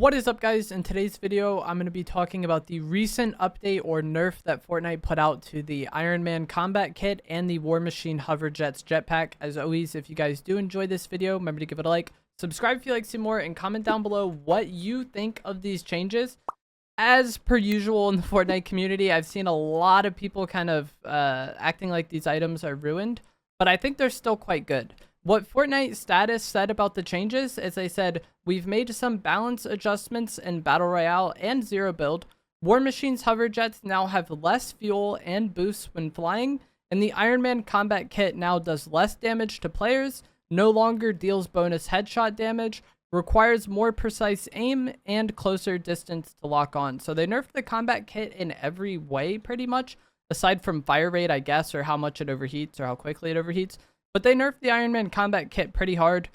What is up, guys? In today's video, I'm going to be talking about the recent update or nerf that Fortnite put out to the Iron Man combat kit and the War Machine hover jets jetpack. As always, if you guys do enjoy this video, remember to give it a like, subscribe if you like to see more, and comment down below what you think of these changes. As per usual in the Fortnite community, I've seen a lot of people kind of acting like these items are ruined, but I think they're still quite good. What Fortnite status said about the changes is they said, we've made some balance adjustments in Battle Royale and Zero Build. War Machine's hover jets now have less fuel and boosts when flying, and the Iron Man combat kit now does less damage to players, no longer deals bonus headshot damage, requires more precise aim, and closer distance to lock on. So they nerfed the combat kit in every way pretty much, aside from fire rate, I guess, or how much it overheats or how quickly it overheats. But they nerfed the Iron Man combat kit pretty hard.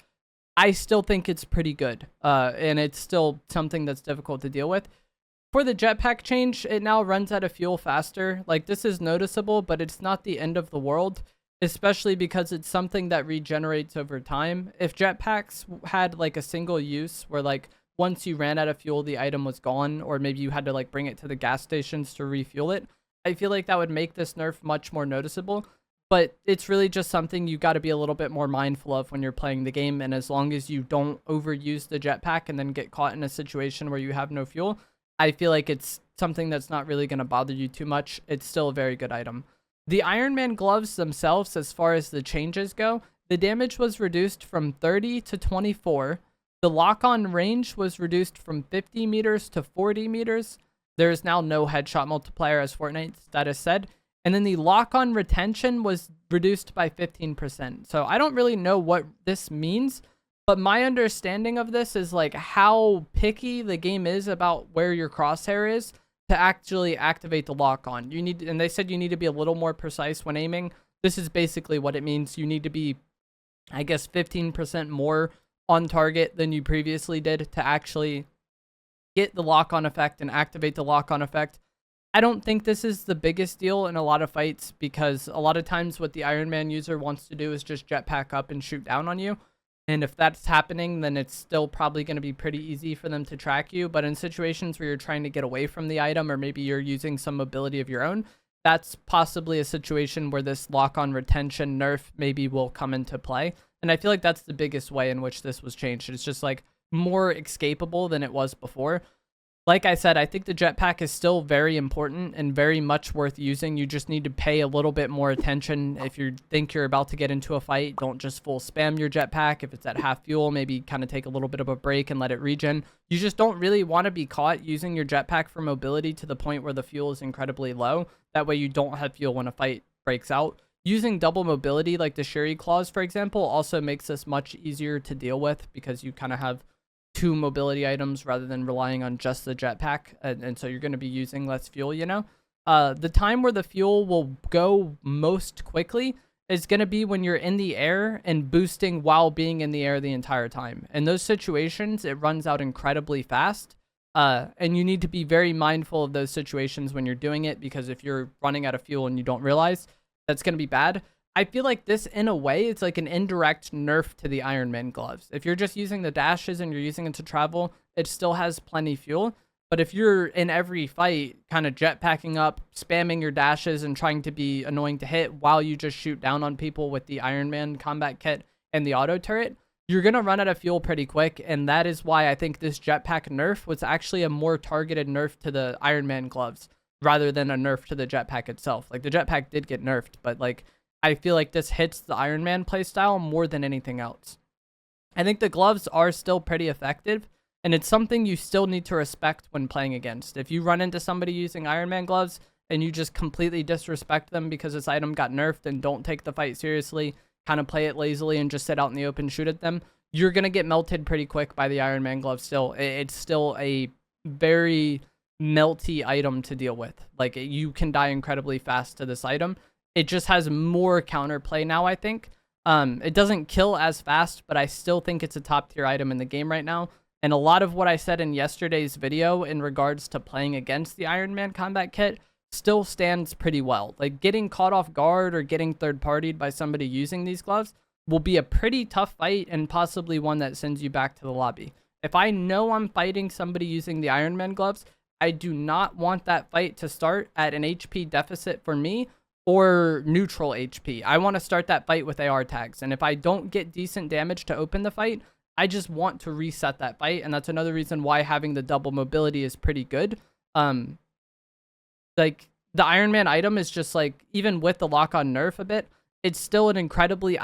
I still think it's pretty good, and it's still something that's difficult to deal with. For the jetpack change, it now runs out of fuel faster. Like, this is noticeable, but it's not the end of the world, especially because it's something that regenerates over time. If jetpacks had like a single use where like once you ran out of fuel, the item was gone, or maybe you had to like bring it to the gas stations to refuel it, I feel like that would make this nerf much more noticeable. But it's really just something you got to be a little bit more mindful of when you're playing the game. And as long as you don't overuse the jetpack and then get caught in a situation where you have no fuel, I feel like it's something that's not really going to bother you too much. It's still a very good item. The Iron Man gloves themselves, as far as the changes go, the damage was reduced from 30 to 24. The lock-on range was reduced from 50 meters to 40 meters. There is now no headshot multiplier, as Fortnite status said. And then the lock-on retention was reduced by 15%. So I don't really know what this means, but my understanding of this is like how picky the game is about where your crosshair is to actually activate the lock-on. You need, and they said you need to be a little more precise when aiming. This is basically what it means. You need to be, I guess, 15% more on target than you previously did to actually get the lock-on effect and activate the lock-on effect. I don't think this is the biggest deal in a lot of fights, because a lot of times what the Iron Man user wants to do is just jetpack up and shoot down on you. And if that's happening, then it's still probably going to be pretty easy for them to track you. But in situations where you're trying to get away from the item, or maybe you're using some mobility of your own, that's possibly a situation where this lock-on retention nerf maybe will come into play. And I feel like that's the biggest way in which this was changed. It's just like more escapable than it was before. Like I said, I think the jetpack is still very important and very much worth using. You just need to pay a little bit more attention. If you think you're about to get into a fight, don't just full spam your jetpack. If it's at half fuel, maybe kind of take a little bit of a break and let it regen. You just don't really want to be caught using your jetpack for mobility to the point where the fuel is incredibly low. That way you don't have fuel when a fight breaks out. Using double mobility like the Sherry Claws, for example, also makes this much easier to deal with, because you kind of have two mobility items rather than relying on just the jetpack, and so you're going to be using less fuel, you know. The time where the fuel will go most quickly is going to be when you're in the air and boosting while being in the air the entire time. In those situations, it runs out incredibly fast, and you need to be very mindful of those situations when you're doing it, because if you're running out of fuel and you don't realize, that's going to be bad. I feel like this, in a way, it's like an indirect nerf to the Iron Man gloves. If you're just using the dashes and you're using it to travel, it still has plenty fuel. But if you're in every fight kind of jetpacking up, spamming your dashes and trying to be annoying to hit while you just shoot down on people with the Iron Man combat kit and the auto turret, you're going to run out of fuel pretty quick. And that is why I think this jetpack nerf was actually a more targeted nerf to the Iron Man gloves rather than a nerf to the jetpack itself. Like, the jetpack did get nerfed, but like, I feel like this hits the Iron Man playstyle more than anything else. I think the gloves are still pretty effective, and it's something you still need to respect when playing against. If you run into somebody using Iron Man gloves and you just completely disrespect them because this item got nerfed and don't take the fight seriously, kind of play it lazily and just sit out in the open, shoot at them, you're going to get melted pretty quick by the Iron Man glove still. It's still a very melty item to deal with. Like, you can die incredibly fast to this item. It just has more counterplay now, I think. It doesn't kill as fast, but I still think it's a top tier item in the game right now. And a lot of what I said in yesterday's video in regards to playing against the Iron Man combat kit still stands pretty well. Like, getting caught off guard or getting third-partied by somebody using these gloves will be a pretty tough fight, and possibly one that sends you back to the lobby. If I know I'm fighting somebody using the Iron Man gloves, I do not want that fight to start at an HP deficit for me or neutral HP. I want to start that fight with AR tags. And if I don't get decent damage to open the fight, I just want to reset that fight. And that's another reason why having the double mobility is pretty good. Like the Iron Man item is just like, even with the lock on nerf a bit, it's still an incredibly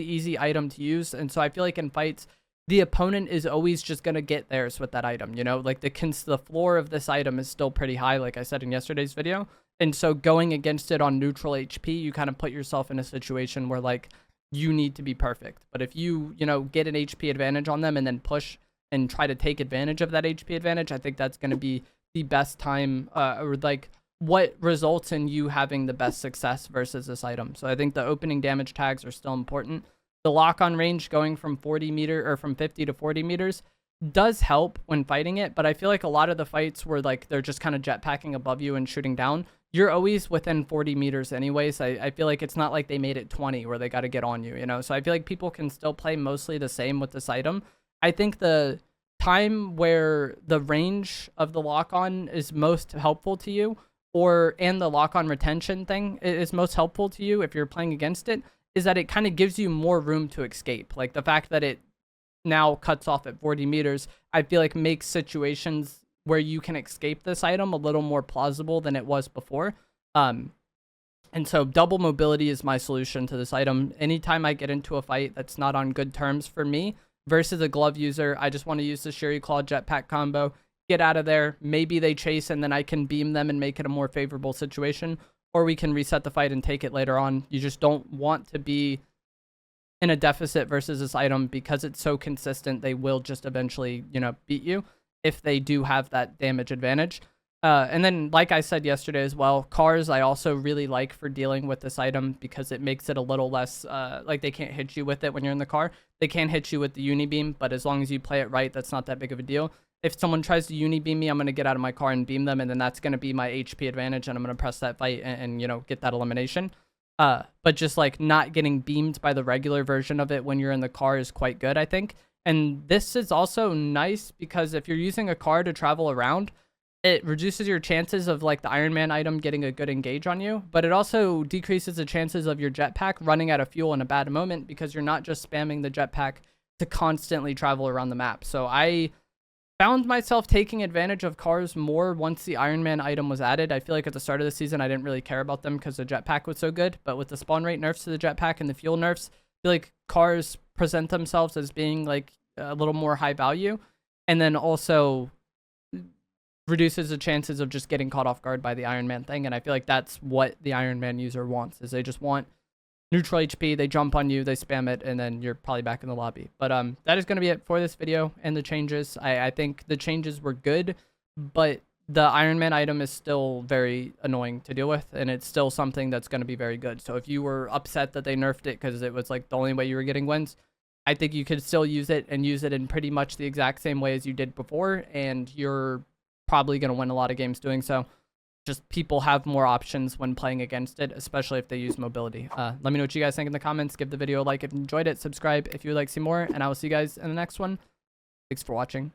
easy item to use. And so I feel like in fights, the opponent is always just going to get theirs with that item, you know, like the floor of this item is still pretty high, like I said in yesterday's video. And so going against it on neutral HP, you kind of put yourself in a situation where like you need to be perfect. But if you know, get an HP advantage on them and then push and try to take advantage of that HP advantage, I think that's going to be the best time or like what results in you having the best success versus this item. So I think the opening damage tags are still important. The lock-on range going from 50 to 40 meters does help when fighting it, but I feel like a lot of the fights where like they're just kind of jetpacking above you and shooting down, you're always within 40 meters anyways. I feel like it's not like they made it 20 where they got to get on you, you know? So I feel like people can still play mostly the same with this item. I think the time where the range of the lock-on is most helpful to you, and the lock-on retention thing is most helpful to you if you're playing against it, is that it kind of gives you more room to escape. Like the fact that it now cuts off at 40 meters, I feel like makes situations where you can escape this item a little more plausible than it was before. And so double mobility is my solution to this item. Anytime I get into a fight that's not on good terms for me versus a glove user, I just want to use the Sherry Claw Jetpack combo, get out of there. Maybe they chase and then I can beam them and make it a more favorable situation. Or we can reset the fight and take it later on. You just don't want to be in a deficit versus this item because it's so consistent. They will just eventually, you know, beat you if they do have that damage advantage. And then, like I said yesterday as well, cars I also really like for dealing with this item because it makes it a little less, like they can't hit you with it when you're in the car. They can hit you with the uni-beam, but as long as you play it right, that's not that big of a deal. If someone tries to uni-beam me, I'm going to get out of my car and beam them, and then that's going to be my HP advantage, and I'm going to press that fight and, you know, get that elimination. But just, like, not getting beamed by the regular version of it when you're in the car is quite good, I think. And this is also nice because if you're using a car to travel around, it reduces your chances of, like, the Iron Man item getting a good engage on you, but it also decreases the chances of your jetpack running out of fuel in a bad moment because you're not just spamming the jetpack to constantly travel around the map. So I found myself taking advantage of cars more once the Iron Man item was added. I feel like at the start of the season, I didn't really care about them because the jetpack was so good. But with the spawn rate nerfs to the jetpack and the fuel nerfs, I feel like cars present themselves as being like a little more high value. And then also reduces the chances of just getting caught off guard by the Iron Man thing. And I feel like that's what the Iron Man user wants, is they just want neutral HP, they jump on you, they spam it, and then you're probably back in the lobby. But that is going to be it for this video and the changes. I think the changes were good, but the Iron Man item is still very annoying to deal with, and it's still something that's going to be very good. So if you were upset that they nerfed it because it was like the only way you were getting wins, I think you could still use it and use it in pretty much the exact same way as you did before, and you're probably going to win a lot of games doing so. Just people have more options when playing against it, especially if they use mobility. Let me know what you guys think in the comments. Give the video a like if you enjoyed it. Subscribe if you would like to see more, and I will see you guys in the next one. Thanks for watching.